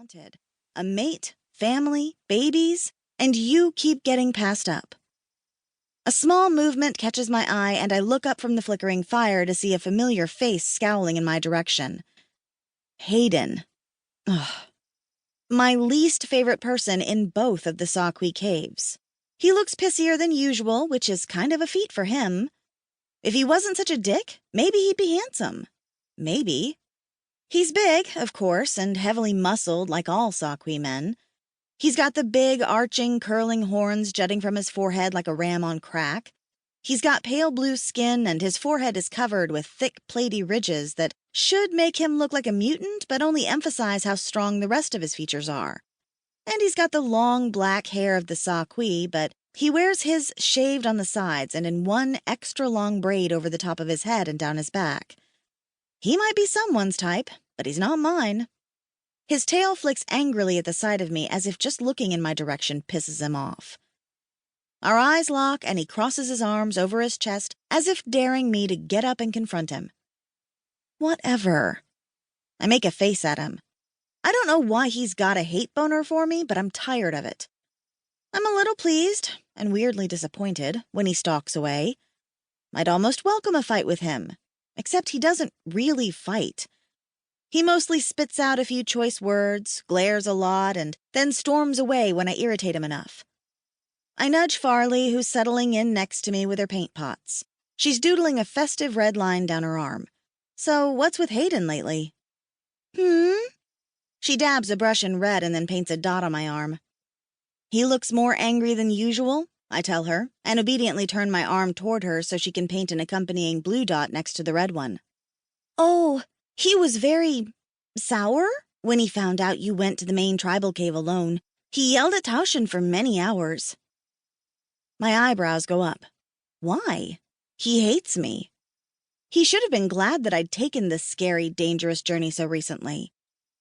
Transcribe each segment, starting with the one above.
wanted. A mate, family, babies, and you keep getting passed up. A small movement catches my eye, and I look up from the flickering fire to see a familiar face scowling in my direction. Haeden. Ugh. My least favorite person in both of the SciFi caves. He looks pissier than usual, which is kind of a feat for him. If he wasn't such a dick, maybe he'd be handsome. Maybe. He's big, of course, and heavily muscled like all SciFi men. He's got the big, arching, curling horns jutting from his forehead like a ram on crack. He's got pale blue skin, and his forehead is covered with thick, platy ridges that should make him look like a mutant, but only emphasize how strong the rest of his features are. And he's got the long, black hair of the SciFi, but he wears his shaved on the sides and in one extra long braid over the top of his head and down his back. He might be someone's type, but he's not mine. His tail flicks angrily at the sight of me as if just looking in my direction pisses him off. Our eyes lock and he crosses his arms over his chest as if daring me to get up and confront him. Whatever. I make a face at him. I don't know why he's got a hate boner for me, but I'm tired of it. I'm a little pleased and weirdly disappointed when he stalks away. I'd almost welcome a fight with him, except he doesn't really fight. He mostly spits out a few choice words, glares a lot, and then storms away when I irritate him enough. I nudge Farley, who's settling in next to me with her paint pots. She's doodling a festive red line down her arm. So what's with Haeden lately? She dabs a brush in red and then paints a dot on my arm. He looks more angry than usual, I tell her, and obediently turn my arm toward her so she can paint an accompanying blue dot next to the red one. Oh, he was very sour when he found out you went to the main tribal cave alone. He yelled at Tauschen for many hours. My eyebrows go up. Why? He hates me. He should have been glad that I'd taken this scary, dangerous journey so recently.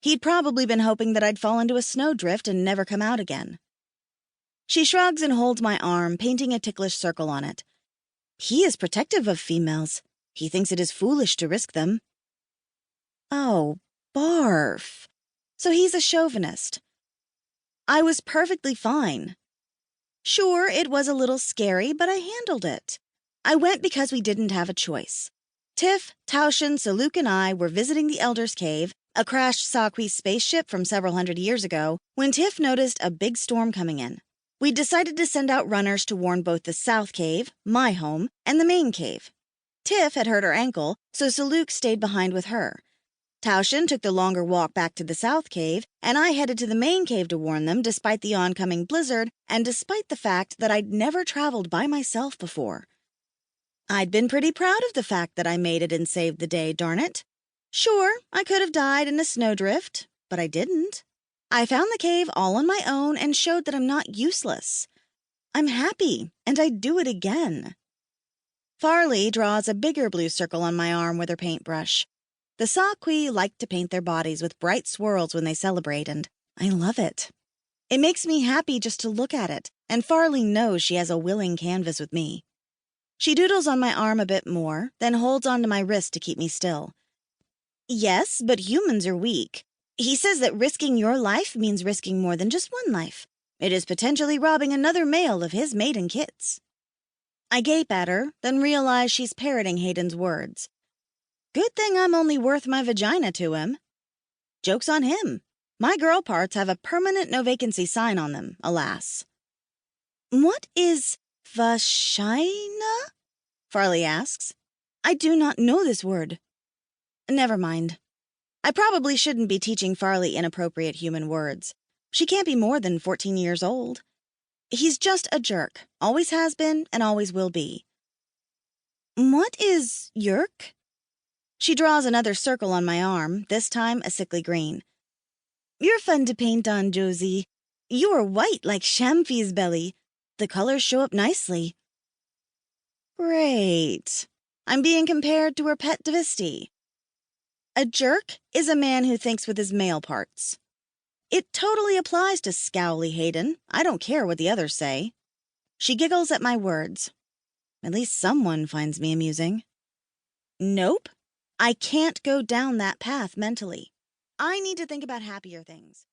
He'd probably been hoping that I'd fall into a snowdrift and never come out again. She shrugs and holds my arm, painting a ticklish circle on it. He is protective of females. He thinks it is foolish to risk them. Oh, barf. So he's a chauvinist. I was perfectly fine. Sure, it was a little scary, but I handled it. I went because we didn't have a choice. Tiff, Tauschen, Saluk, and I were visiting the Elder's Cave, a crashed SciFi spaceship from several hundred years ago, when Tiff noticed a big storm coming in. We decided to send out runners to warn both the South Cave, my home, and the main cave. Tiff had hurt her ankle, so Saluk stayed behind with her. Tauschen took the longer walk back to the South Cave, and I headed to the main cave to warn them despite the oncoming blizzard and despite the fact that I'd never traveled by myself before. I'd been pretty proud of the fact that I made it and saved the day, darn it. Sure, I could have died in a snowdrift, but I didn't. I found the cave all on my own and showed that I'm not useless. I'm happy, and I'd do it again. Farley draws a bigger blue circle on my arm with her paintbrush. The SciFi like to paint their bodies with bright swirls when they celebrate, and I love it. It makes me happy just to look at it, and Farley knows she has a willing canvas with me. She doodles on my arm a bit more, then holds onto my wrist to keep me still. Yes, but humans are weak. He says that risking your life means risking more than just one life. It is potentially robbing another male of his mate and kits. I gape at her, then realize she's parroting Haeden's words. Good thing I'm only worth my vagina to him. Joke's on him. My girl parts have a permanent no-vacancy sign on them, alas. What is vagina? Farley asks. I do not know this word. Never mind. I probably shouldn't be teaching Farley inappropriate human words. She can't be more than 14 years old. He's just a jerk, always has been and always will be. What is yerk? She draws another circle on my arm, this time a sickly green. You're fun to paint on, Josie. You are white like Shamphy's belly. The colors show up nicely. Great. I'm being compared to her pet Divisti. A jerk is a man who thinks with his male parts. It totally applies to Scowly Haeden. I don't care what the others say. She giggles at my words. At least someone finds me amusing. Nope. I can't go down that path mentally. I need to think about happier things.